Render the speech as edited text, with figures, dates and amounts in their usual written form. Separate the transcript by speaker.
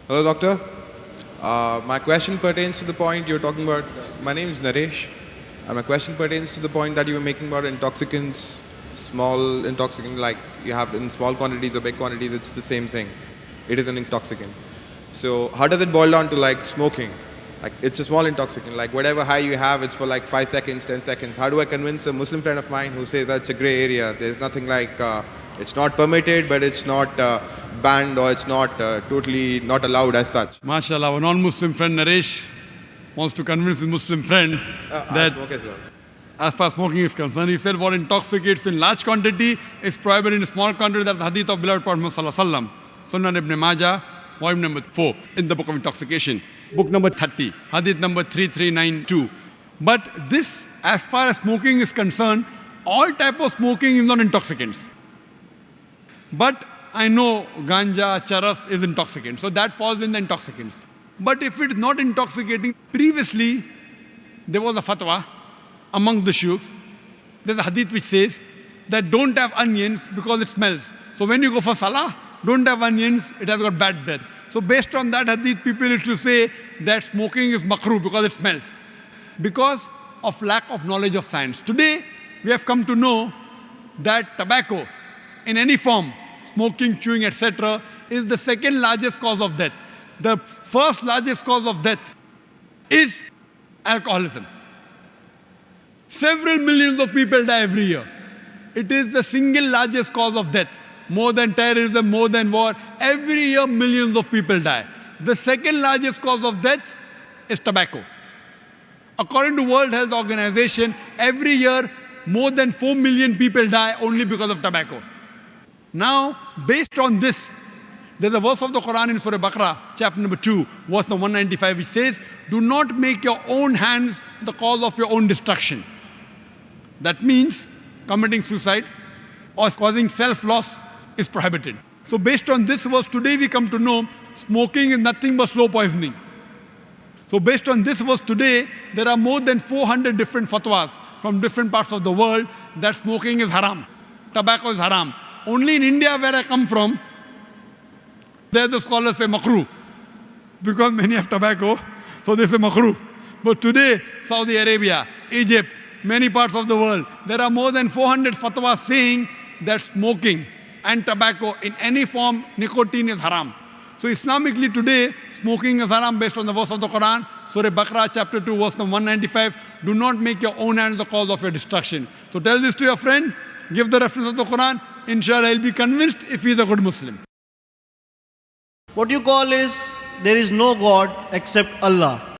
Speaker 1: Hello, doctor. My question pertains to the point you're talking about. My name is Naresh. My question pertains to the point that you were making about intoxicants, small intoxicant, like you have in small quantities or big quantities, it's the same thing. It is an intoxicant. So how does it boil down to like smoking? Like it's a small intoxicant, like whatever high you have, it's for like 5 seconds, 10 seconds. How do I convince a Muslim friend of mine who says that's a gray area? There's nothing like, it's not permitted, but it's not banned, or it's not totally not allowed as such.
Speaker 2: MashaAllah, a non-Muslim friend, Naresh, wants to convince his Muslim friend
Speaker 1: I
Speaker 2: that
Speaker 1: smoke as well.
Speaker 2: as far as smoking is concerned, he said what intoxicates in large quantity is prohibited in small quantity. That's the hadith of beloved Prophet Muhammad Sallallahu Alaihi Wasallam. Sunan Ibn Majah, volume number 4 in the book of intoxication. Book number 30, hadith number 3392. But this, as far as smoking is concerned, all type of smoking is not intoxicants. But I know ganja, charas is intoxicant, so that falls in the intoxicants. But if it is not intoxicating, previously there was a fatwa amongst the shuyukhs. There's a hadith which says that don't have onions because it smells. So when you go for salah, don't have onions, it has got bad breath. So based on that hadith, people used to say that smoking is makruh because it smells. Because of lack of knowledge of science. Today, we have come to know that tobacco, in any form, smoking, chewing, etc., is the second largest cause of death. The first largest cause of death is alcoholism. Several millions of people die every year. It is the single largest cause of death. More than terrorism, more than war. Every year, millions of people die. The second largest cause of death is tobacco. According to World Health Organization, every year, more than 4 million people die only because of tobacco. Now, based on this, there's a verse of the Quran in Surah Baqarah, chapter number 2, verse number 195, which says, do not make your own hands the cause of your own destruction. That means committing suicide or causing self-loss is prohibited. So based on this verse, today we come to know smoking is nothing but slow poisoning. So based on this verse today, there are more than 400 different fatwas from different parts of the world that smoking is haram, tobacco is haram. Only in India, where I come from, there the scholars say makruh, because many have tobacco, so they say makruh. But today, Saudi Arabia, Egypt, many parts of the world, there are more than 400 fatwas saying that smoking and tobacco in any form, nicotine is haram. So Islamically today, smoking is haram based on the verse of the Quran, Surah Baqarah chapter 2, verse number 195. Do not make your own hands the cause of your destruction. So tell this to your friend, give the reference of the Quran, inshallah he'll be convinced if he is a good Muslim.
Speaker 3: What you call is, there is no God except Allah.